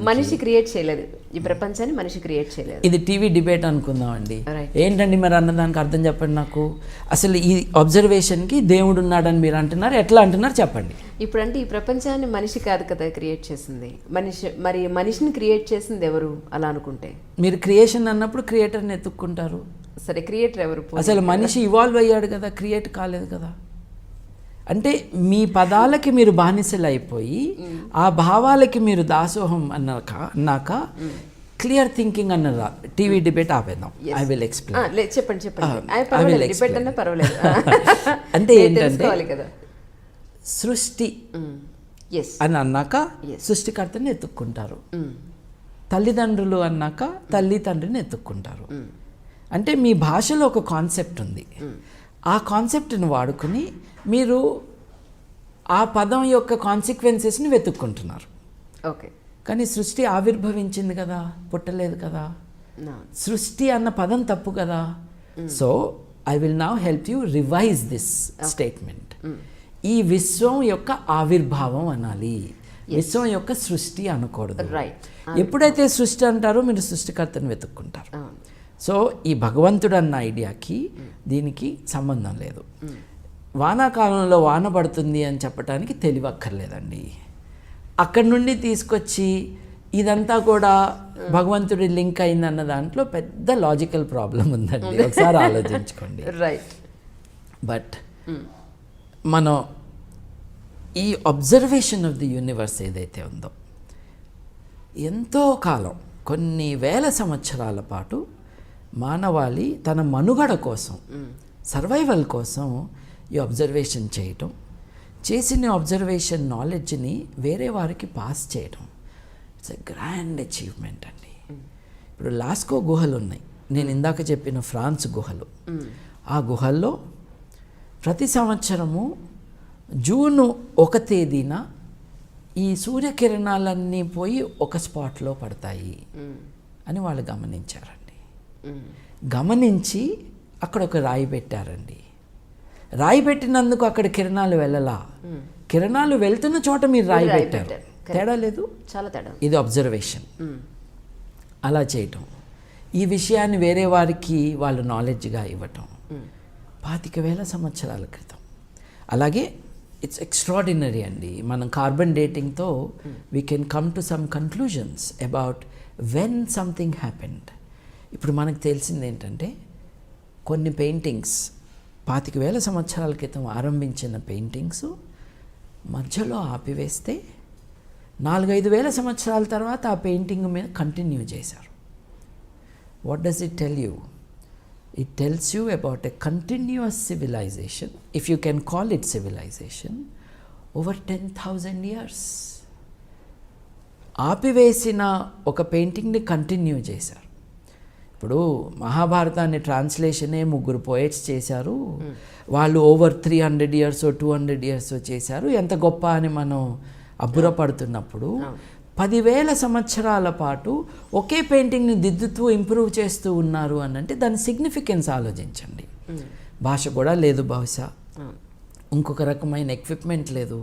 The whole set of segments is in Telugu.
మనిషి క్రియేట్ చేయలేదు ఈ ప్రపంచాన్ని, మనిషి క్రియేట్ చేయలేదు. ఇది టీవీ డిబేట్ అనుకుందామండి. ఏంటండి మరి అన్నదానికి అర్థం చెప్పండి నాకు. అసలు ఈ అబ్జర్వేషన్కి దేవుడు ఉన్నాడని మీరు అంటున్నారు, ఎట్లా అంటున్నారు చెప్పండి. ఇప్పుడు అంటే ఈ ప్రపంచాన్ని మనిషి కాదు కదా క్రియేట్ చేసింది, మనిషిని క్రియేట్ చేసింది ఎవరు అలా అనుకుంటే? మీరు క్రియేషన్ అన్నప్పుడు క్రియేటర్ని ఎత్తుక్కుంటారు. సరే, క్రియేటర్ ఎవరు? అసలు మనిషి ఇవాల్వ్ అయ్యాడు కదా, క్రియేట్ కాలేదు కదా. అంటే మీ పదాలకి మీరు బానిసలు అయిపోయి ఆ భావాలకి మీరు దాసోహం అన్నాక క్లియర్ థింకింగ్ అన్నదా టీవీ డిబేట్ ఆపేద్దాం. I will explain. చెప్పండి. అంటే ఏంటంటే సృష్టి అని అన్నాక సృష్టికర్తని ఎత్తుక్కుంటారు, తల్లిదండ్రులు అన్నాక తల్లి తండ్రిని ఎత్తుక్కుంటారు. అంటే మీ భాషలో ఒక కాన్సెప్ట్ ఉంది, ఆ కాన్సెప్ట్ని వాడుకుని మీరు ఆ పదం యొక్క కాన్సిక్వెన్సెస్ని వెతుక్కుంటున్నారు. ఓకే, కానీ సృష్టి ఆవిర్భవించింది కదా, పుట్టలేదు కదా. సృష్టి అన్న పదం తప్పు కదా. So I will now help you revise this statement. ఈ విశ్వం యొక్క ఆవిర్భావం అనాలి, విశ్వం యొక్క సృష్టి అనకూడదు. ఎప్పుడైతే సృష్టి అంటారో మీరు సృష్టికర్తను వెతుక్కుంటారు. సో ఈ భగవంతుడు అన్న ఐడియాకి దీనికి సంబంధం లేదు. వానాకాలంలో వాన పడుతుంది అని చెప్పడానికి తెలివక్కర్లేదండి. అక్కడి నుండి తీసుకొచ్చి ఇదంతా కూడా భగవంతుడి లింక్ అయిందన్న దాంట్లో పెద్ద లాజికల్ ప్రాబ్లం ఉందండి, ఒకసారి ఆలోచించుకోండి. రైట్. బట్ మనం ఈ అబ్జర్వేషన్ ఆఫ్ ది యూనివర్స్ ఏదైతే ఉందో, ఎంతో కాలం కొన్ని వేల సంవత్సరాల పాటు మానవాళి తన మనుగడ కోసం, సర్వైవల్ కోసం ఈ అబ్జర్వేషన్ చేయటం, చేసిన అబ్జర్వేషన్ నాలెడ్జ్ని వేరే వారికి పాస్ చేయటం, ఇట్స్ ఎ గ్రాండ్ అచీవ్మెంట్ అండి. ఇప్పుడు లాస్కో గుహలు ఉన్నాయి, నేను ఇందాక చెప్పిన ఫ్రాన్స్ గుహలు. ఆ గుహల్లో ప్రతి సంవత్సరము జూన్ 1 తేదీన ఈ సూర్యకిరణాలన్నీ పోయి ఒక స్పాట్లో పడతాయి అని వాళ్ళు గమనించారండి. గమనించి అక్కడ ఒక రాయి పెట్టారండి. రాయి పెట్టినందుకు అక్కడ కిరణాలు వెళ్ళలా, కిరణాలు వెళ్తున్న చోట మీరు రాయి పెట్టారు. తేడా లేదు, చాలా తేడా. ఇది అబ్జర్వేషన్. అలా చేయటం, ఈ విషయాన్ని వేరే వారికి వాళ్ళు నాలెడ్జ్గా ఇవ్వటం 25,000 సంవత్సరాల క్రితం. అలాగే ఇట్స్ ఎక్స్ట్రాడినరీ అండి. మనం కార్బన్ డేటింగ్తో we can come to some conclusions about when something happened. ఇప్పుడు మనకు తెలిసింది ఏంటంటే, కొన్ని పెయింటింగ్స్ 25,000 సంవత్సరాల క్రితం ఆరంభించిన పెయింటింగ్స్ మధ్యలో ఆపివేస్తే 4-5 వేల సంవత్సరాల తర్వాత ఆ పెయింటింగ్ మీద కంటిన్యూ చేశారు. What does it tell you? It tells you about a continuous civilisation, if you can call it civilisation, over 10,000 years. ఆపివేసిన ఒక పెయింటింగ్ని కంటిన్యూ చేశారు. ఇప్పుడు మహాభారతాన్ని ట్రాన్స్లేషనే 3 పోయెట్స్ చేశారు, వాళ్ళు ఓవర్ 300 years 200 years చేశారు. ఎంత గొప్ప అని మనం అబ్బురపడుతున్నప్పుడు 10,000 సంవత్సరాల పాటు ఒకే పెయింటింగ్ని దిద్దుతూ ఇంప్రూవ్ చేస్తూ ఉన్నారు అని అంటే దాని సిగ్నిఫికెన్స్ ఆలోచించండి. భాష కూడా లేదు, బహుశా ఇంకొక రకమైన ఎక్విప్మెంట్ లేదు,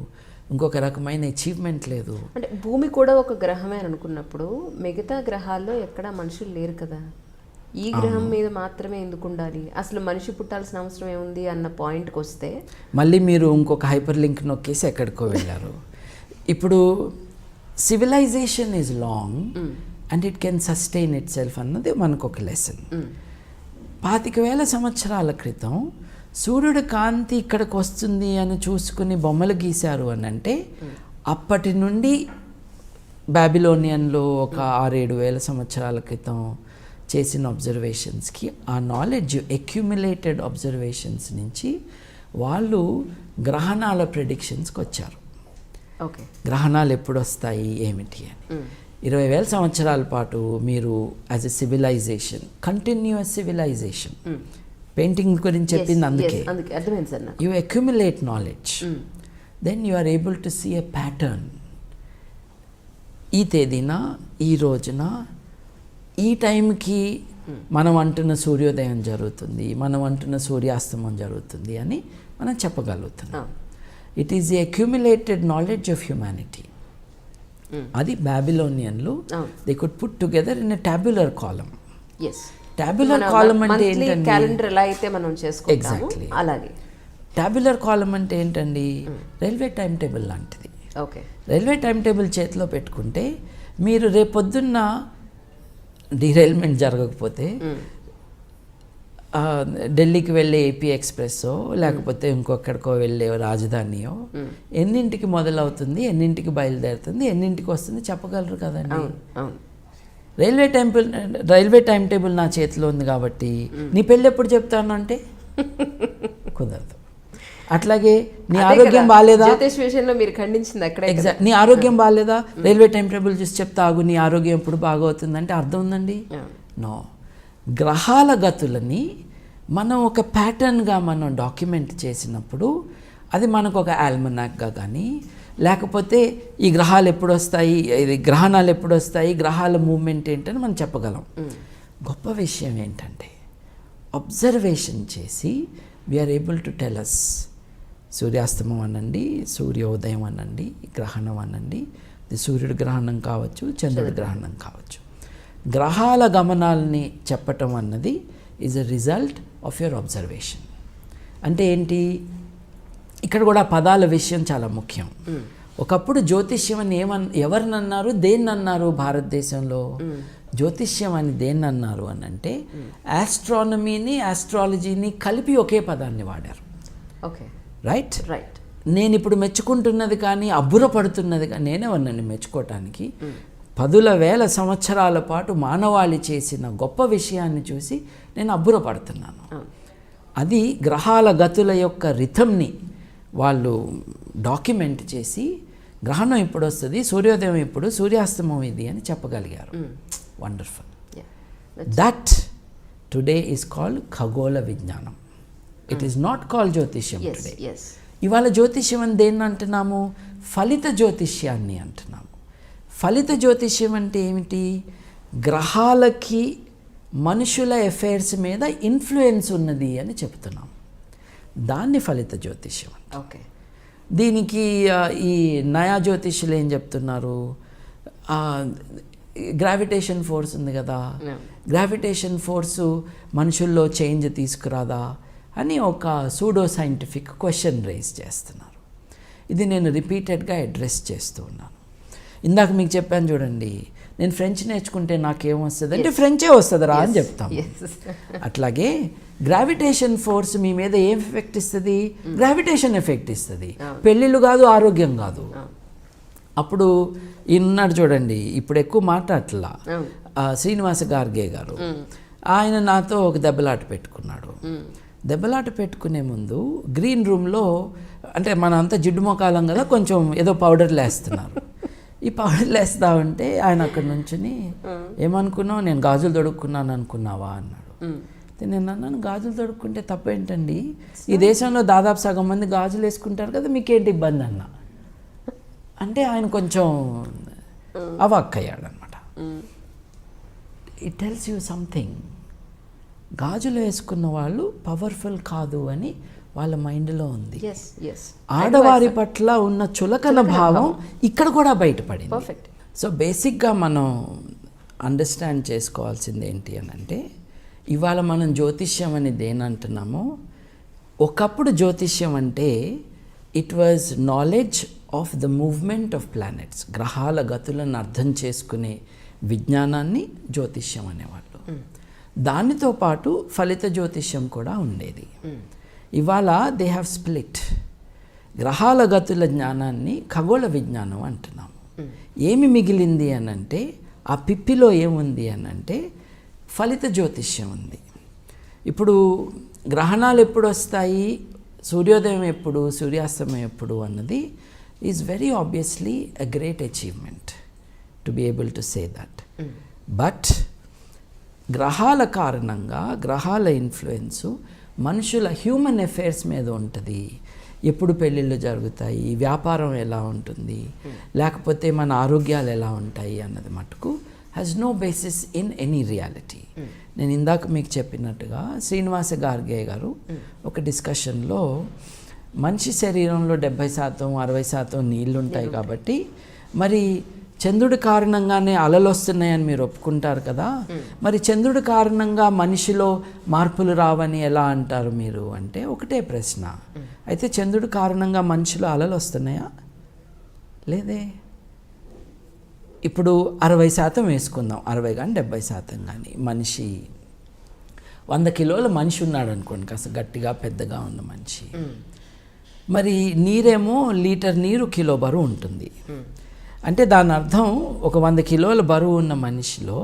ఇంకొక రకమైన అచీవ్మెంట్ లేదు. అంటే భూమి కూడా ఒక గ్రహమే అనుకున్నప్పుడు మిగతా గ్రహాల్లో ఎక్కడా మనుషులు లేరు కదా, ఈ గ్రహం మీద మాత్రమే ఎందుకు ఉండాలి? అసలు మనిషి పుట్టాల్సిన అవసరం ఏముంది అన్న పాయింట్కి వస్తే మళ్ళీ మీరు ఇంకొక హైపర్ లింక్ నొక్కేసి ఎక్కడికో వెళ్ళారు. ఇప్పుడు civilisation is long and it can sustain itself అన్నది మనకు ఒక లెసన్. 25,000 సంవత్సరాల క్రితం సూర్యుడు కాంతి ఇక్కడికి వస్తుంది అని చూసుకుని బొమ్మలు గీశారు అని అంటే, అప్పటి నుండి బాబిలోనియన్లో ఒక 6-7 వేల సంవత్సరాల క్రితం చేసిన అబ్జర్వేషన్స్కి ఆ నాలెడ్జ్ అక్యుములేటెడ్ అబ్జర్వేషన్స్ నుంచి వాళ్ళు గ్రహణాల ప్రెడిక్షన్స్కి వచ్చారు. ఓకే, గ్రహణాలు ఎప్పుడు వస్తాయి ఏమిటి అని. 20,000 సంవత్సరాల పాటు మీరు as a civilisation, continuous civilisation, painting గురించి చెప్పింది అందుకే, you accumulate knowledge, then you are able to see a pattern. ఈ తేదీన, ఈ రోజున, ఈ టైంకి మనం అంటున్న సూర్యోదయం జరుగుతుంది, మనం అంటున్న సూర్యాస్తమం జరుగుతుంది అని మనం చెప్పగలుగుతున్నాం. It is the accumulated knowledge of humanity. అది బాబిలోనియన్లు they could put together in a tabular column. Yes, tabular column అంటే ఏంటండి? క్యాలెండర్ ఎలా అయితే మనం చేసుకుంటాము ఎగ్జాక్ట్లీ అలాగే. టాబ్యులర్ కాలమ్ అంటే ఏంటండి? రైల్వే టైం టేబుల్ లాంటిది. ఓకే, రైల్వే టైం టేబుల్ చేతిలో పెట్టుకుంటే మీరు రేపొద్దున్న డీరైల్మెంట్ జరగకపోతే ఢిల్లీకి వెళ్ళే ఏపీ ఎక్స్ప్రెస్సో లేకపోతే ఇంకొకడికో వెళ్ళే రాజధానియో ఎన్నింటికి మొదలవుతుంది, ఎన్నింటికి బయలుదేరుతుంది, ఎన్నింటికి వస్తుంది చెప్పగలరు కదండి. రైల్వే టైం టేబుల్ నా చేతిలో ఉంది కాబట్టి నీ పెళ్ళి ఎప్పుడు చెప్తాను అంటే కుదరదు. అట్లాగే నీ ఆరోగ్యం బాగాలేదా, జ్యోతిష్ విషయంలో మీరు ఖండించింది అక్కడే. ఎగ్జాక్ట్, నీ ఆరోగ్యం బాగాలేదా, రైల్వే టైం టేబుల్ చూసి చెప్తా ఆగు నీ ఆరోగ్యం ఎప్పుడు బాగా అవుతుందంటే అర్థం ఉందండి? నో. గ్రహాల గతులని మనం ఒక ప్యాటర్న్గా మనం డాక్యుమెంట్ చేసినప్పుడు అది మనకు ఒక ఆల్మనాక్గా కానీ లేకపోతే ఈ గ్రహాలు ఎప్పుడు వస్తాయి, ఇది గ్రహణాలు ఎప్పుడు వస్తాయి, గ్రహాల మూవ్మెంట్ ఏంటని మనం చెప్పగలం. గొప్ప విషయం ఏంటంటే అబ్జర్వేషన్ చేసి we are able to tell us సూర్యాస్తమం అనండి, సూర్యోదయం అనండి, గ్రహణం అనండి, ఇది సూర్యుడి గ్రహణం కావచ్చు, చంద్రుడి గ్రహణం కావచ్చు. గ్రహాల గమనాలని చెప్పటం అన్నది is a result of your observation. అంటే ఏంటి, ఇక్కడ కూడా పదాల విషయం చాలా ముఖ్యం. ఒకప్పుడు జ్యోతిష్యం అని ఎవరినన్నారు, దేన్నన్నారు? భారతదేశంలో జ్యోతిష్యం అని దేన్నన్నారు అని అంటే ఆస్ట్రానమీని ఆస్ట్రాలజీని కలిపి ఒకే పదాన్ని వాడారు. Okay, right. రైట్. నేను ఇప్పుడు మెచ్చుకుంటున్నది కానీ అబ్బురపడుతున్నది కానీ నేనే ఉన్నాను మెచ్చుకోవటానికి. 10,000 సంవత్సరాల పాటు మానవాళి చేసిన గొప్ప విషయాన్ని చూసి నేను అబ్బురపడుతున్నాను. అది గ్రహాల గతుల యొక్క రిథంని వాళ్ళు డాక్యుమెంట్ చేసి గ్రహణం ఇప్పుడు వస్తుంది, సూర్యోదయం ఇప్పుడు, సూర్యాస్తమం ఇది అని చెప్పగలిగారు. Wonderful. That today is called ఖగోళ విజ్ఞానం. ఇట్ ఈస్ నాట్ కాల్డ్ జ్యోతిష్యం టుడే. ఇవాళ జ్యోతిష్యం అని దేన్ని అంటున్నాము? ఫలిత జ్యోతిష్యాన్ని అంటున్నాము. ఫలిత జ్యోతిష్యం అంటే ఏమిటి? గ్రహాలకి మనుషుల ఎఫైర్స్ మీద ఇన్ఫ్లుయెన్స్ ఉన్నది అని చెప్తున్నాం. దాన్ని ఫలిత జ్యోతిష్యం. ఓకే. దీనికి ఈ నయా జ్యోతిష్యులు ఏం చెప్తున్నారు? గ్రావిటేషన్ ఫోర్స్ ఉంది కదా, గ్రావిటేషన్ ఫోర్సు మనుషుల్లో చేంజ్ తీసుకురాదా అని ఒక సూడో సైంటిఫిక్ క్వశ్చన్ రైజ్ చేస్తున్నారు. ఇది నేను రిపీటెడ్గా అడ్రస్ చేస్తూ ఉన్నాను. ఇందాక మీకు చెప్పాను చూడండి, నేను ఫ్రెంచ్ నేర్చుకుంటే నాకేమొస్తుంది అంటే ఫ్రెంచే వస్తుందిరా అని చెప్తాం. అట్లాగే గ్రావిటేషన్ ఫోర్స్ మీ మీద ఏం ఎఫెక్ట్ ఇస్తుంది? గ్రావిటేషన్ ఎఫెక్ట్ ఇస్తుంది. పెళ్ళిళ్ళు కాదు, ఆరోగ్యం కాదు. అప్పుడు ఈయన్నాడు చూడండి, ఇప్పుడు ఎక్కువ మాట్లాడట్లా, శ్రీనివాస గార్గే గారు, ఆయన నాతో ఒక దెబ్బలాట పెట్టుకున్నాడు. దెబ్బలాట పెట్టుకునే ముందు గ్రీన్ రూమ్లో, అంటే మన అంతా జిడ్డు మొకాలం కదా, కొంచెం ఏదో పౌడర్లు వేస్తున్నారు. ఈ పౌడర్లు వేస్తా ఉంటే ఆయన అక్కడ నుంచుని ఏమనుకున్నావు, నేను గాజులు తొడుక్కున్నాను అనుకున్నావా అన్నాడు. నేను అన్నాను, గాజులు తొడుక్కుంటే తప్పేంటండి, ఈ దేశంలో దాదాపు సగం మంది గాజులు వేసుకుంటారు కదా, మీకేంటి ఇబ్బంది అన్న అంటే ఆయన కొంచెం అవాక్కయ్యాడనమాట. It tells you something. గాజులు వేసుకున్న వాళ్ళు పవర్ఫుల్ కాదు అని వాళ్ళ మైండ్లో ఉంది. ఆడవారి పట్ల ఉన్న చులకన భావం ఇక్కడ కూడా బయటపడింది. సో బేసిక్గా మనం అండర్స్టాండ్ చేసుకోవాల్సింది ఏంటి అని అంటే, ఇవాళ మనం జ్యోతిష్యం అని దేనంటున్నామో, ఒకప్పుడు జ్యోతిష్యం అంటే it was knowledge of the movement of planets. గ్రహాల గతులను అర్థం చేసుకునే విజ్ఞానాన్ని జ్యోతిష్యం అనేవాళ్ళు. దానితో పాటు ఫలిత జ్యోతిష్యం కూడా ఉండేది. ఇవాళ దే హ్యావ్ స్ప్లిట్. గ్రహాల గతుల జ్ఞానాన్ని ఖగోళ విజ్ఞానం అంటున్నాము. ఏమి మిగిలింది అని అంటే, ఆ పిప్పిలో ఏముంది అని అంటే ఫలిత జ్యోతిష్యం ఉంది. ఇప్పుడు గ్రహణాలు ఎప్పుడు వస్తాయి, సూర్యోదయం ఎప్పుడు, సూర్యాస్తమయం ఎప్పుడు అన్నది is very obviously a great achievement to be able to say that. But గ్రహాల కారణంగా, గ్రహాల ఇన్ఫ్లుయెన్సు మనుషుల హ్యూమన్ అఫైర్స్ మీద ఉంటుంది. ఎప్పుడు పెళ్ళిళ్ళు జరుగుతాయి, వ్యాపారం ఎలా ఉంటుంది, లేకపోతే మన ఆరోగ్యాలు ఎలా ఉంటాయి అన్నది మటుకు has no basis in any reality. నేను ఇందాక మీకు చెప్పినట్టుగా శ్రీనివాస గార్గే గారు ఒక డిస్కషన్లో మనిషి శరీరంలో 70%, 60% నీళ్ళు ఉంటాయి కాబట్టి మరి చంద్రుడి కారణంగానే అలలు వస్తున్నాయని మీరు ఒప్పుకుంటారు కదా, మరి చంద్రుడి కారణంగా మనిషిలో మార్పులు రావని ఎలా అంటారు మీరు అంటే ఒకటే ప్రశ్న. అయితే చంద్రుడి కారణంగా మనిషిలో అలలు వస్తున్నాయా? లేదే. ఇప్పుడు 60% వేసుకుందాం, 60 కానీ 70% కానీ. మనిషి 100 కిలోల మనిషి ఉన్నాడు అనుకోండి, కాస్త గట్టిగా పెద్దగా ఉన్న మనిషి. మరి నీరేమో లీటర్ నీరు కిలో బరువు ఉంటుంది. అంటే దాని అర్థం ఒక 100 కిలోల బరువు ఉన్న మనిషిలో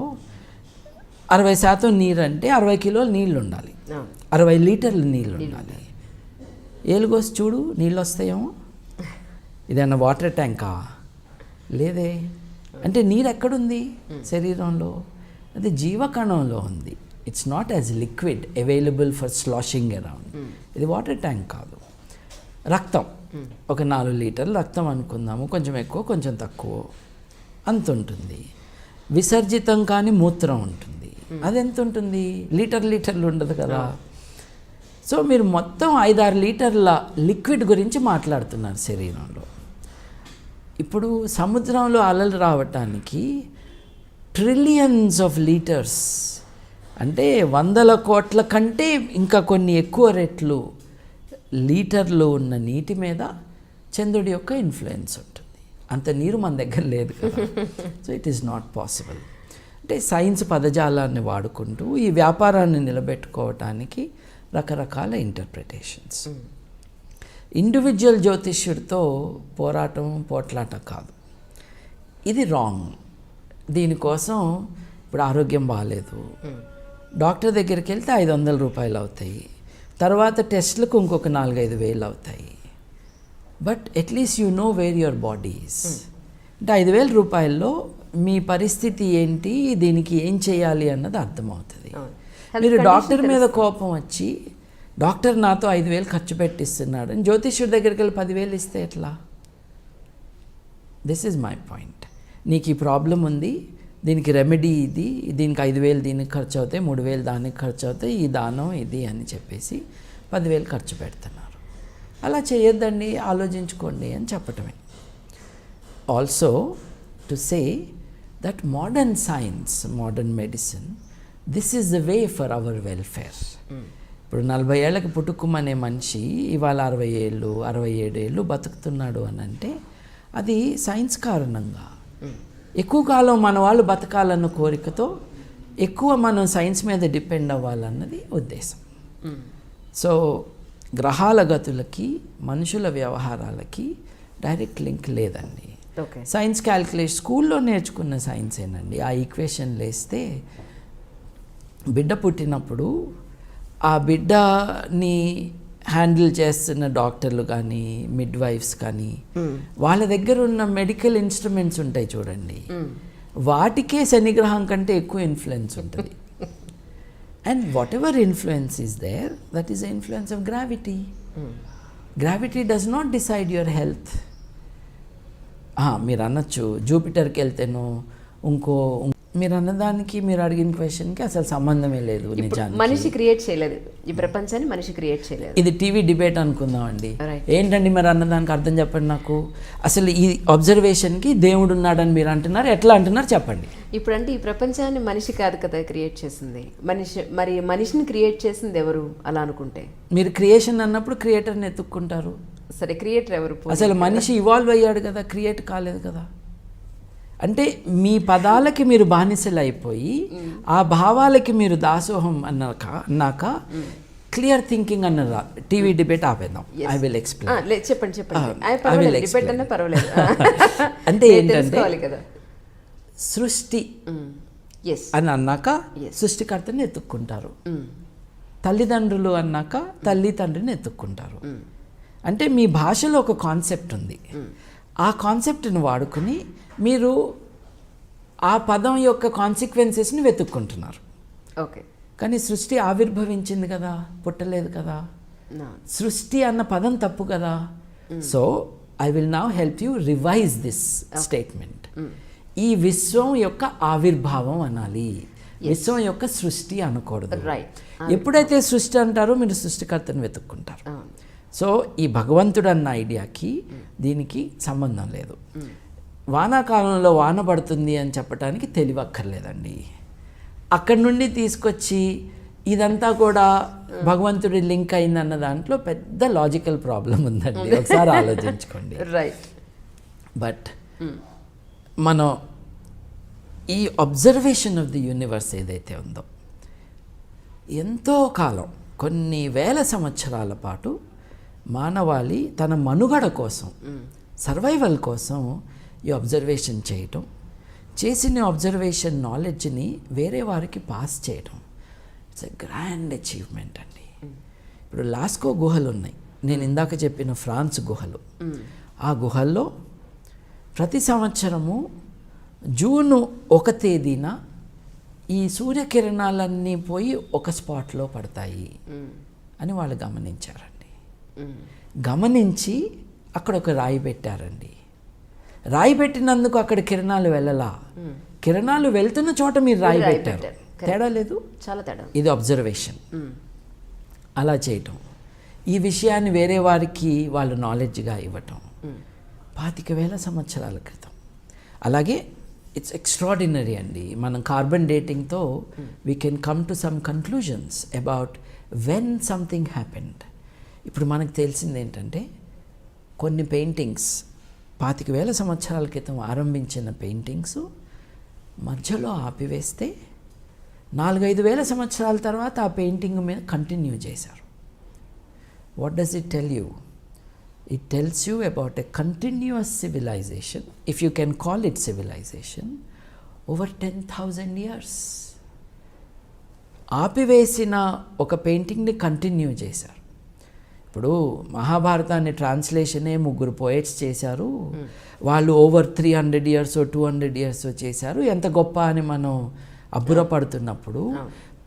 60% నీరు అంటే 60 కిలోల నీళ్ళు ఉండాలి, 60 లీటర్లు నీళ్ళు ఉండాలి. ఏలుగోసి చూడు, నీళ్ళు వస్తాయేమో. ఇదన్నా వాటర్ ట్యాంకా? లేదే. అంటే నీరు ఎక్కడుంది శరీరంలో? అది జీవకణంలో ఉంది. It's not as liquid available for sloshing around. ఇది వాటర్ ట్యాంక్ కాదు. రక్తం ఒక 4 లీటర్లు రక్తం అనుకుందాము, కొంచెం ఎక్కువ కొంచెం తక్కువ అంత ఉంటుంది. విసర్జితం కానీ మూత్రం ఉంటుంది, అది ఎంత ఉంటుంది? లీటర్లు ఉండదు కదా. సో మీరు మొత్తం 5-6 లీటర్ల లిక్విడ్ గురించి మాట్లాడుతున్నారు శరీరంలో. ఇప్పుడు సముద్రంలో అలలు రావటానికి ట్రిలియన్స్ ఆఫ్ లీటర్స్, అంటే 100 కోట్ల కంటే ఇంకా కొన్ని ఎక్కువ రెట్లు లీటర్లు ఉన్న నీటి మీద చంద్రుడి యొక్క ఇన్ఫ్లుయెన్స్ ఉంటుంది. అంత నీరు మన దగ్గర లేదు కదా. So it is not possible. అంటే సైన్స్ పదజాలాన్ని వాడుకుంటూ ఈ వ్యాపారాన్ని నిలబెట్టుకోవటానికి రకరకాల ఇంటర్ప్రిటేషన్స్. ఇండివిజువల్ జ్యోతిష్యుడితో పోట్లాట కాదు, ఇది రాంగ్. దీనికోసం ఇప్పుడు ఆరోగ్యం బాగాలేదు, డాక్టర్ దగ్గరికి వెళ్తే 500 రూపాయలు అవుతాయి, తర్వాత టెస్ట్లకు ఇంకొక 4-5 వేలు అవుతాయి. But at least you know where your body is. అంటే 5,000 రూపాయల్లో మీ పరిస్థితి ఏంటి, దీనికి ఏం చేయాలి అన్నది అర్థమవుతుంది. మీరు డాక్టర్ మీద కోపం వచ్చి డాక్టర్ నాతో 5,000 ఖర్చు పెట్టిస్తున్నాడు అని జ్యోతిష్యుడి దగ్గరికి వెళ్ళి 10,000 ఇస్తే ఎట్లా? This is my point. నీకు ఈ ప్రాబ్లం ఉంది, దీనికి రెమెడీ ఇది, దీనికి 5,000 దీనికి ఖర్చు అవుతాయి, 3,000 దానికి ఖర్చు అవుతాయి, ఈ దానం ఇది అని చెప్పేసి 10,000 ఖర్చు పెడుతున్నారు. అలా చేయొద్దండి, ఆలోచించుకోండి అని చెప్పటమే. Also to say that modern science, modern medicine, this is the way for our welfare. ఇప్పుడు 40 ఏళ్ళకి పుట్టుకుమనే మనిషి ఇవాళ 60 ఏళ్ళు 67 ఏళ్ళు బతుకుతున్నాడు అని అంటే అది సైన్స్ కారణంగా. ఎక్కువ కాలం మన వాళ్ళు బతకాలన్న కోరికతో ఎక్కువ మనం సైన్స్ మీద డిపెండ్ అవ్వాలన్నది ఉద్దేశం. సో గ్రహాల గతులకి మనుషుల వ్యవహారాలకి డైరెక్ట్ లింక్ లేదండి. సైన్స్ క్యాల్కులేషన్ స్కూల్లో నేర్చుకున్న సైన్సేనండి. ఆ ఈక్వేషన్ వేస్తే బిడ్డ పుట్టినప్పుడు ఆ బిడ్డని హ్యాండిల్ చేస్తున్న డాక్టర్లు కానీ మిడ్ వైఫ్స్ కానీ వాళ్ళ దగ్గర ఉన్న మెడికల్ ఇన్స్ట్రుమెంట్స్ ఉంటాయి చూడండి, వాటికే శనిగ్రహం కంటే ఎక్కువ ఇన్ఫ్లుయెన్స్ ఉంటుంది. And whatever influence is there, that is the influence of gravity. Gravity does not decide your health. మీరు అనొచ్చు జూపిటర్కి వెళ్తేనో ఇంకో, మీరు అన్నదానికి మీరు అడిగిన క్వశ్చన్కి అసలు సంబంధమే లేదు. నిజానికి మనిషి క్రియేట్ చేయలేదు ఈ ప్రపంచాన్ని, మనిషి క్రియేట్ చేయలేదు. ఇది టీవీ డిబేట్ అనుకుందామండి. ఏంటండి మరి అన్నదానికి అర్థం చెప్పండి నాకు. అసలు ఈ అబ్జర్వేషన్కి దేవుడు ఉన్నాడని మీరు అంటున్నారు, ఎట్లా అంటున్నారు చెప్పండి. ఇప్పుడు అంటే ఈ ప్రపంచాన్ని మనిషి కాదు కదా క్రియేట్ చేసింది, మరి మనిషిని క్రియేట్ చేసింది ఎవరు అలా అనుకుంటే? మీరు క్రియేషన్ అన్నప్పుడు క్రియేటర్ని ఎత్తుక్కుంటారు. సరే, క్రియేటర్ ఎవరు? అసలు మనిషి ఇవాల్వ్ అయ్యాడు కదా, క్రియేట్ కాలేదు కదా. అంటే మీ పదాలకి మీరు బానిసలు అయిపోయి ఆ భావాలకి మీరు దాసోహం అన్నాక క్లియర్ థింకింగ్ అన్న టీవీ డిబేట్ ఆపేద్దాం. I will explain. చెప్పండి. అంటే ఏంటంటే సృష్టి అని అన్నాక సృష్టికర్తని ఎత్తుక్కుంటారు, తల్లిదండ్రులు అన్నాక తల్లి తండ్రిని ఎత్తుక్కుంటారు. అంటే మీ భాషలో ఒక కాన్సెప్ట్ ఉంది, ఆ కాన్సెప్ట్ని వాడుకుని మీరు ఆ పదం యొక్క కాన్సిక్వెన్సెస్ని వెతుక్కుంటున్నారు. ఓకే, కానీ సృష్టి ఆవిర్భవించింది కదా, పుట్టలేదు కదా. సృష్టి అన్న పదం తప్పు కదా. So I will now help you revise this statement. ఈ విశ్వం యొక్క ఆవిర్భావం అనాలి, విశ్వం యొక్క సృష్టి అనకూడదు. ఎప్పుడైతే సృష్టి అంటారో మీరు సృష్టికర్తను వెతుక్కుంటారు. సో ఈ భగవంతుడు అన్న ఐడియాకి దీనికి సంబంధం లేదు. వానాకాలంలో వాన పడుతుంది అని చెప్పడానికి తెలివక్కర్లేదండి. అక్కడి నుండి తీసుకొచ్చి ఇదంతా కూడా భగవంతుడి లింక్ అయిందన్న దాంట్లో పెద్ద లాజికల్ ప్రాబ్లం ఉందండి. ఒకసారి ఆలోచించుకోండి. రైట్. బట్ మనం ఈ అబ్జర్వేషన్ ఆఫ్ ది యూనివర్స్ ఏదైతే ఉందో ఎంతో కాలం, కొన్ని వేల సంవత్సరాల పాటు మానవాళి తన మనుగడ కోసం, సర్వైవల్ కోసం ఈ అబ్జర్వేషన్ చేయటం, చేసిన అబ్జర్వేషన్ నాలెడ్జ్ని వేరే వారికి పాస్ చేయటం, ఇట్స్ ఎ గ్రాండ్ అచీవ్మెంట్ అండి. ఇప్పుడు లాస్కో గుహలు ఉన్నాయి, నేను ఇందాక చెప్పిన ఫ్రాన్స్ గుహలు. ఆ గుహల్లో ప్రతి సంవత్సరము జూన్ 1 తేదీన ఈ సూర్యకిరణాలన్నీ పోయి ఒక స్పాట్లో పడతాయి అని వాళ్ళు గమనించారండి. గమనించి అక్కడ ఒక రాయి పెట్టారండి. రాయి పెట్టినందుకు అక్కడ కిరణాలు వెళ్ళలా, కిరణాలు వెళ్తున్న చోట మీరు రాయి పెట్టారు. తేడా లేదు? చాలా తేడా. ఇది అబ్జర్వేషన్. అలా చేయటం, ఈ విషయాన్ని వేరే వారికి వాళ్ళు నాలెడ్జ్గా ఇవ్వటం 25,000 సంవత్సరాల క్రితం. అలాగే ఇట్స్ ఎక్స్ట్రాడినరీ అండి. మనం కార్బన్ డేటింగ్తో we can come to some conclusions about when something happened. ఇప్పుడు మనకు తెలిసింది ఏంటంటే, కొన్ని పెయింటింగ్స్ 25,000 సంవత్సరాల క్రితం ఆరంభించిన పెయింటింగ్స్ మధ్యలో ఆపివేస్తే 4-5 వేల సంవత్సరాల తర్వాత ఆ పెయింటింగ్ మీద కంటిన్యూ చేశారు. What does it tell you? It tells you about a continuous civilization, if you can call it civilization, over 10,000 years. ఆపివేసిన ఒక పెయింటింగ్ని కంటిన్యూ చేశారు. ఇప్పుడు మహాభారతాన్ని ట్రాన్స్లేషనే 3 పోయట్స్ చేశారు. వాళ్ళు ఓవర్ 300 ఇయర్స్ 200 ఇయర్స్ చేశారు. ఎంత గొప్ప అని మనం అబ్బురపడుతున్నప్పుడు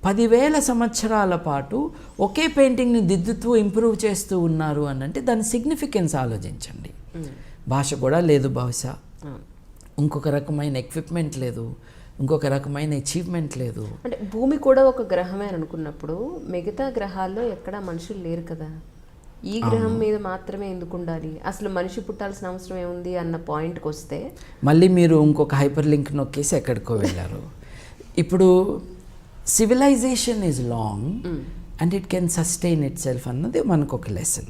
10,000 సంవత్సరాల పాటు ఒకే పెయింటింగ్ని దిద్దుతూ ఇంప్రూవ్ చేస్తూ ఉన్నారు అని అంటే దాని సిగ్నిఫికెన్స్ ఆలోచించండి. భాష కూడా లేదు, బహుశా ఇంకొక రకమైన ఎక్విప్మెంట్ లేదు, ఇంకొక రకమైన అచీవ్మెంట్ లేదు. అంటే భూమి కూడా ఒక గ్రహమే అనుకున్నప్పుడు మిగతా గ్రహాల్లో ఎక్కడా మనుషులు లేరు కదా, ఈ గ్రహం మీద మాత్రమే ఎందుకు ఉండాలి, అసలు మనిషి పుట్టాల్సిన అవసరం ఏముంది అన్న పాయింట్కి వస్తే మళ్ళీ మీరు ఇంకొక హైపర్ లింక్ నొక్కేసి ఎక్కడికో వెళ్ళారు. ఇప్పుడు civilisation is long and it can sustain itself అన్నది మనకు ఒక లెసన్.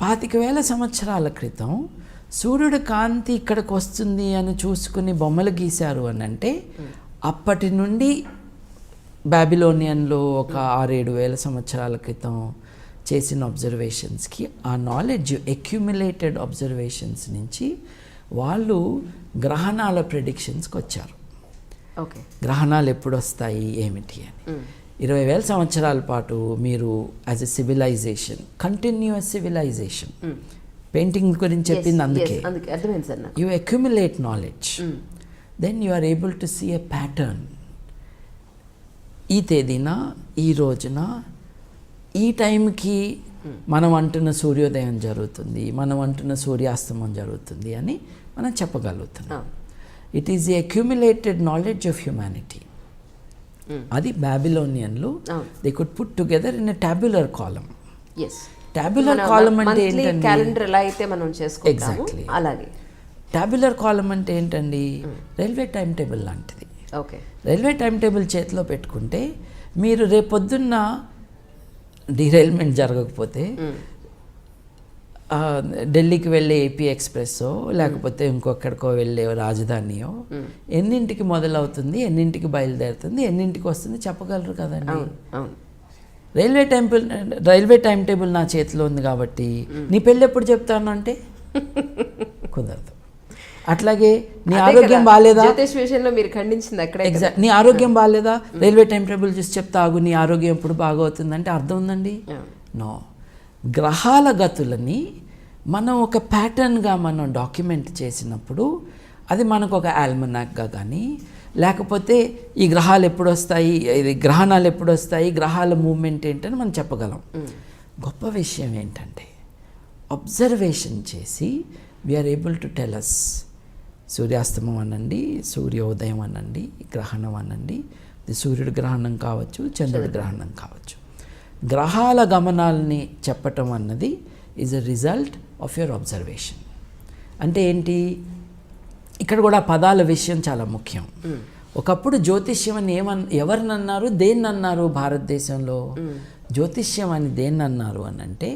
25,000 సంవత్సరాల క్రితం సూర్యుడు కాంతి ఇక్కడికి వస్తుంది అని చూసుకుని బొమ్మలు గీశారు అని అంటే అప్పటి నుండి బాబిలోనియన్లో ఒక 6-7 వేల సంవత్సరాల క్రితం చేసిన అబ్జర్వేషన్స్కి ఆ నాలెడ్జ్ అక్యుములేటెడ్ అబ్జర్వేషన్స్ నుంచి వాళ్ళు గ్రహణాల ప్రెడిక్షన్స్కి వచ్చారు. ఓకే, గ్రహణాలు ఎప్పుడు వస్తాయి ఏమిటి అని. 20,000 సంవత్సరాల పాటు మీరు as a civilisation, continuous civilisation, painting గురించి చెప్పింది అందుకే, you accumulate knowledge, then you are able to see a pattern. ఈ తేదీన, ఈ రోజున, ఈ టైంకి మనం అంటున్న సూర్యోదయం జరుగుతుంది, మనం అంటున్న సూర్యాస్తమం జరుగుతుంది అని మనం చెప్పగలుగుతున్నాం. It is the accumulated knowledge of humanity. అది బాబిలోనియన్లు they could put together in a tabular column. Tabular column అంటే ఏంటండి? క్యాలెండర్ ఎలా అయితే మనం చేసుకుంటామో అలాగే టాబ్యులర్ కాలమ్ అంటే ఏంటండి? రైల్వే టైం టేబుల్ లాంటిది. ఓకే, రైల్వే టైం టేబుల్ చేతిలో పెట్టుకుంటే మీరు రేపొద్దున్న డీరైల్మెంట్ జరగకపోతే ఢిల్లీకి వెళ్ళే ఏపీ ఎక్స్ప్రెస్సో లేకపోతే ఇంకొకడికో వెళ్ళే రాజధానియో ఎన్నింటికి మొదలవుతుంది, ఎన్నింటికి బయలుదేరుతుంది, ఎన్నింటికి వస్తుంది చెప్పగలరు కదండి. రైల్వే టైం టేబుల్ నా చేతిలో ఉంది కాబట్టి నీ పెళ్ళి ఎప్పుడు చెప్తాను అంటే కుదరదు. అట్లాగే నీ ఆరోగ్యం బాగాలేదా, మీరు ఖండించింది అక్కడ, ఎగ్జాక్ట్, నీ ఆరోగ్యం బాగాలేదా రైల్వే టైం టేబుల్ చూసి చెప్తా ఆగు నీ ఆరోగ్యం ఎప్పుడు బాగా అవుతుందంటే అర్థం ఉందండి. నో, గ్రహాల గతులని మనం ఒక ప్యాటర్న్గా మనం డాక్యుమెంట్ చేసినప్పుడు అది మనకు ఒక ఆల్మనాక్గా కానీ లేకపోతే ఈ గ్రహాలు ఎప్పుడు వస్తాయి, ఇది గ్రహణాలు ఎప్పుడు వస్తాయి, గ్రహాల మూవ్మెంట్ ఏంటని మనం చెప్పగలం. గొప్ప విషయం ఏంటంటే అబ్జర్వేషన్ చేసి we are able to tell us సూర్యాస్తమం అనండి, సూర్యోదయం అనండి, గ్రహణం అనండి, ఇది సూర్యుడి గ్రహణం కావచ్చు, చంద్రుడి గ్రహణం కావచ్చు. గ్రహాల గమనాలని చెప్పటం అన్నది is a result of your observation. అంటే ఏంటి? ఇక్కడ కూడా పదాల విషయం చాలా ముఖ్యం. ఒకప్పుడు జ్యోతిష్యం అని ఎవరినన్నారు, దేన్నన్నారు భారతదేశంలో? జ్యోతిష్యం అని దేన్నన్నారు అని అంటే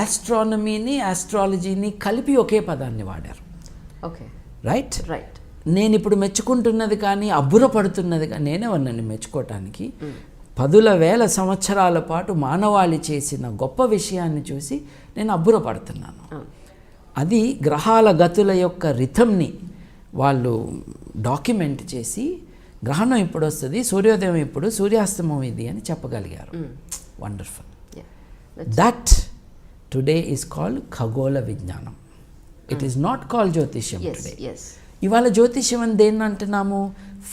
ఆస్ట్రానమీని ఆస్ట్రాలజీని కలిపి ఒకే పదాన్ని వాడారు. Okay, right. రైట్. నేను ఇప్పుడు మెచ్చుకుంటున్నది కానీ అబ్బురపడుతున్నది కానీ నేనే ఉన్నాను మెచ్చుకోవటానికి. 10,000 సంవత్సరాల పాటు మానవాళి చేసిన గొప్ప విషయాన్ని చూసి నేను అబ్బురపడుతున్నాను. అది గ్రహాల గతుల యొక్క రిథంని వాళ్ళు డాక్యుమెంట్ చేసి గ్రహణం ఇప్పుడు వస్తుంది, సూర్యోదయం ఇప్పుడు, సూర్యాస్తమం ఇది అని చెప్పగలిగారు. Wonderful. That today is called ఖగోళ విజ్ఞానం. ఇట్ ఈస్ నాట్ కాల్డ్ జ్యోతిష్యం టుడే. ఇవాళ జ్యోతిష్యం అని దేన్ని అంటున్నాము?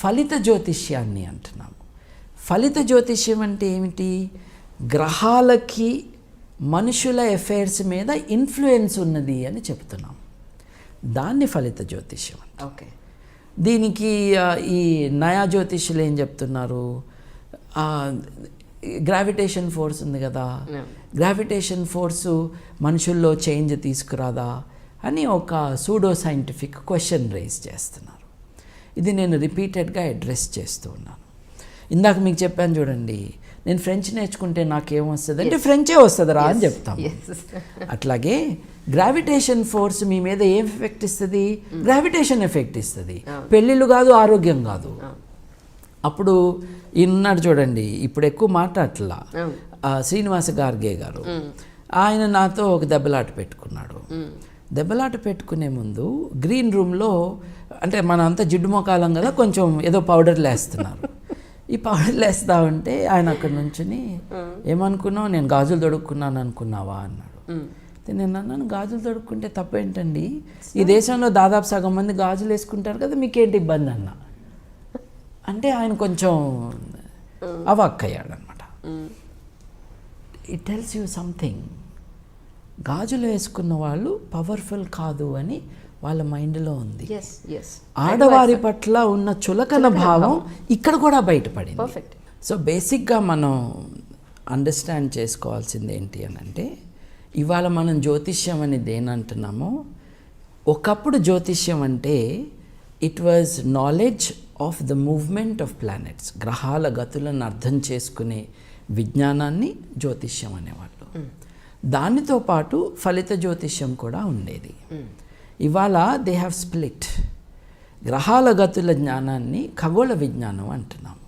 ఫలిత జ్యోతిష్యాన్ని అంటున్నాము. ఫలిత జ్యోతిష్యం అంటే ఏమిటి? గ్రహాలకి మనుషుల ఎఫైర్స్ మీద ఇన్ఫ్లుయెన్స్ ఉన్నది అని చెప్తున్నాం. దాన్ని ఫలిత జ్యోతిష్యం. ఓకే. దీనికి ఈ నయా జ్యోతిష్యులు ఏం చెప్తున్నారు? గ్రావిటేషన్ ఫోర్స్ ఉంది కదా, గ్రావిటేషన్ ఫోర్సు మనుషుల్లో చేంజ్ తీసుకురాదా అని ఒక సూడో సైంటిఫిక్ క్వశ్చన్ రైజ్ చేస్తున్నారు. ఇది నేను రిపీటెడ్గా అడ్రస్ చేస్తూ ఉన్నాను. ఇందాక మీకు చెప్పాను చూడండి, నేను ఫ్రెంచ్ నేర్చుకుంటే నాకేమొస్తుంది అంటే ఫ్రెంచే వస్తుందిరా అని చెప్తాం. అట్లాగే గ్రావిటేషన్ ఫోర్స్ మీ మీద ఏం ఎఫెక్ట్ ఇస్తుంది? గ్రావిటేషన్ ఎఫెక్ట్ ఇస్తుంది. పెళ్ళిళ్ళు కాదు, ఆరోగ్యం కాదు. అప్పుడు ఈయన్నాడు చూడండి, ఇప్పుడు ఎక్కువ మాట్లాడట్లా, శ్రీనివాస గార్గే గారు. ఆయన నాతో ఒక దెబ్బలాట పెట్టుకున్నాడు. దెబ్బలాట పెట్టుకునే ముందు గ్రీన్ రూమ్లో, అంటే మన అంతా జిడ్డు మొకాలం కదా, కొంచెం ఏదో పౌడర్లు వేస్తున్నారు. ఈ పౌడర్లు వేస్తా ఉంటే ఆయన అక్కడ నుంచుని, ఏమనుకున్నావు, నేను గాజులు తొడుక్కున్నాను అనుకున్నావా అన్నాడు. నేను అన్నాను, గాజులు తొడుక్కుంటే తప్పేంటండి, ఈ దేశంలో దాదాపు సగం మంది గాజులు వేసుకుంటారు కదా, మీకేంటి ఇబ్బంది అన్న అంటే ఆయన కొంచెం అవాక్కయ్యాడనమాట. It tells you something. గాజులు వేసుకున్న వాళ్ళు పవర్ఫుల్ కాదు అని వాళ్ళ మైండ్లో ఉంది. ఆడవారి పట్ల ఉన్న చులకన భావం ఇక్కడ కూడా బయటపడింది. సో బేసిక్గా మనం అండర్స్టాండ్ చేసుకోవాల్సింది ఏంటి అని అంటే, ఇవాళ మనం జ్యోతిష్యం అని దేనంటున్నామో, ఒకప్పుడు జ్యోతిష్యం అంటే it was knowledge of the movement of planets. గ్రహాల గతులను అర్థం చేసుకునే విజ్ఞానాన్ని జ్యోతిష్యం అనేవాళ్ళు. దానితో పాటు ఫలిత జ్యోతిష్యం కూడా ఉండేది. ఇవాళ దే హ్యావ్ స్ప్లిట్. గ్రహాల గతుల జ్ఞానాన్ని ఖగోళ విజ్ఞానం అంటున్నాము.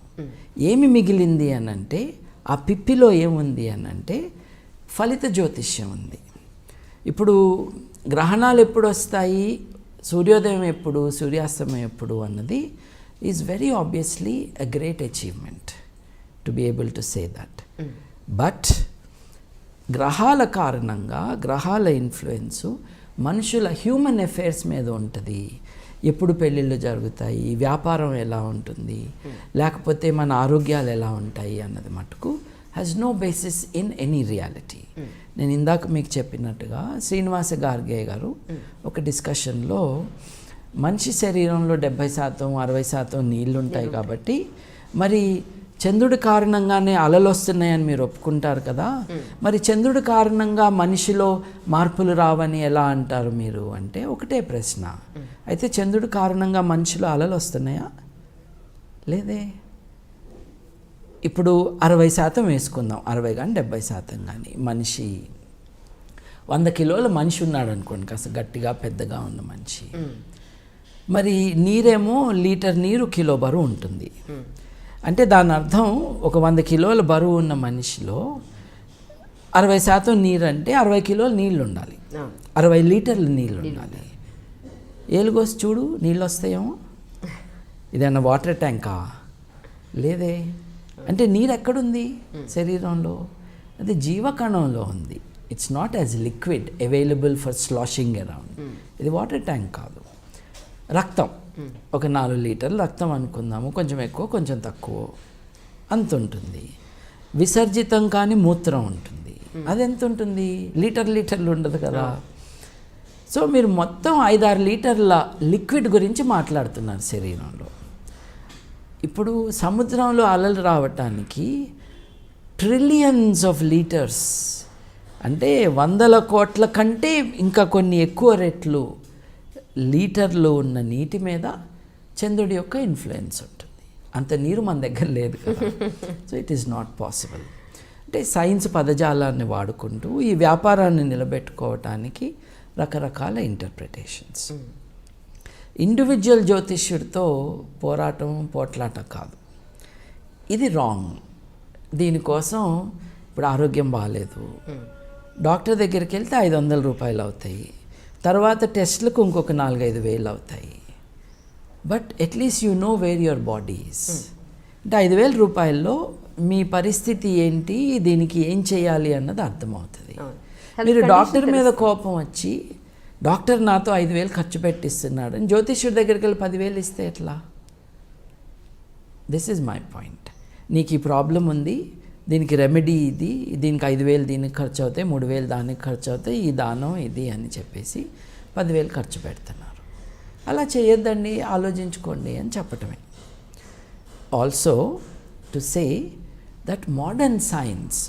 ఏమి మిగిలింది అని అంటే, ఆ పిప్పిలో ఏముంది అని అంటే ఫలిత జ్యోతిష్యం ఉంది. ఇప్పుడు గ్రహణాలు ఎప్పుడు వస్తాయి, సూర్యోదయం ఎప్పుడు, సూర్యాస్తమయం ఎప్పుడు అన్నది is very obviously a great achievement to be able to say that. But గ్రహాల కారణంగా, గ్రహాల ఇన్ఫ్లుయెన్సు మనుషుల హ్యూమన్ అఫైర్స్ మీద ఉంటుంది. ఎప్పుడు పెళ్ళిళ్ళు జరుగుతాయి, వ్యాపారం ఎలా ఉంటుంది, లేకపోతే మన ఆరోగ్యాలు ఎలా ఉంటాయి అన్నది మటుకు has no basis in any reality. నేను ఇందాక మీకు చెప్పినట్టుగా శ్రీనివాస గార్గే గారు ఒక డిస్కషన్లో, మనిషి శరీరంలో 70% 60% నీళ్ళు ఉంటాయి కాబట్టి మరి చంద్రుడి కారణంగానే అలలు వస్తున్నాయని మీరు ఒప్పుకుంటారు కదా, మరి చంద్రుడి కారణంగా మనిషిలో మార్పులు రావని ఎలా అంటారు మీరు అంటే, ఒకటే ప్రశ్న. అయితే చంద్రుడి కారణంగా మనిషిలో అలలు వస్తున్నాయా? లేదే. ఇప్పుడు 60% వేసుకుందాం, 60 కానీ 70% కానీ. మనిషి 100 కిలోల మనిషి ఉన్నాడు అనుకోండి, కాస్త గట్టిగా పెద్దగా ఉన్న మనిషి. మరి నీరేమో లీటర్ నీరు కిలో బరువు ఉంటుంది. అంటే దాని అర్థం ఒక 100 కిలోల బరువు ఉన్న మనిషిలో 60% నీరు అంటే 60 కిలోల నీళ్ళు ఉండాలి, 60 లీటర్ల నీళ్ళు ఉండాలి. ఏలుగోసి చూడు, నీళ్ళు వస్తాయేమో. ఇదన్నా వాటర్ ట్యాంకా? లేదే. అంటే నీరు ఎక్కడుంది శరీరంలో? అది జీవకణంలో ఉంది. It's not as liquid available for sloshing around. ఇది వాటర్ ట్యాంక్ కాదు. రక్తం ఒక 4 లీటర్లు రక్తం అనుకుందాము, కొంచెం ఎక్కువ కొంచెం తక్కువ అంత ఉంటుంది. విసర్జితం కానీ మూత్రం ఉంటుంది, అది ఎంత ఉంటుంది? లీటర్లు ఉండదు కదా. సో మీరు మొత్తం 5-6 లీటర్ల లిక్విడ్ గురించి మాట్లాడుతున్నారు శరీరంలో. ఇప్పుడు సముద్రంలో అలలు రావటానికి ట్రిలియన్స్ ఆఫ్ లీటర్స్, అంటే 100 కోట్ల కంటే ఇంకా కొన్ని ఎక్కువ రెట్లు లీటర్లో ఉన్న నీటి మీద చంద్రుడి యొక్క ఇన్ఫ్లుయెన్స్ ఉంటుంది. అంత నీరు మన దగ్గర లేదు కదా. So it is not possible. అంటే సైన్స్ పదజాలాన్ని వాడుకుంటూ ఈ వ్యాపారాన్ని నిలబెట్టుకోవటానికి రకరకాల ఇంటర్ప్రిటేషన్స్. ఇండివిజువల్ జ్యోతిష్యుడితో పోట్లాట కాదు, ఇది రాంగ్. దీనికోసం ఇప్పుడు ఆరోగ్యం బాగాలేదు, డాక్టర్ దగ్గరికి వెళ్తే 500 రూపాయలు అవుతాయి, తర్వాత టెస్ట్లకు ఇంకొక 4-5 వేలు అవుతాయి. But at least you know where your body is. అంటే 5,000 రూపాయల్లో మీ పరిస్థితి ఏంటి, దీనికి ఏం చేయాలి అన్నది అర్థమవుతుంది. మీరు డాక్టర్ మీద కోపం వచ్చి డాక్టర్ నాతో 5,000 ఖర్చు పెట్టిస్తున్నాడు అని జ్యోతిష్యుడి దగ్గరికి వెళ్ళి 10,000 ఇస్తే ఎట్లా? This is my point. నీకు ఈ ప్రాబ్లం ఉంది, దీనికి రెమెడీ ఇది, దీనికి 5,000 దీనికి ఖర్చు అవుతాయి, 3,000 దానికి ఖర్చు అవుతాయి, ఈ దానం ఇది అని చెప్పేసి 10,000 ఖర్చు పెడుతున్నారు. అలా చేయొద్దండి, ఆలోచించుకోండి అని చెప్పటమే. Also to say that modern science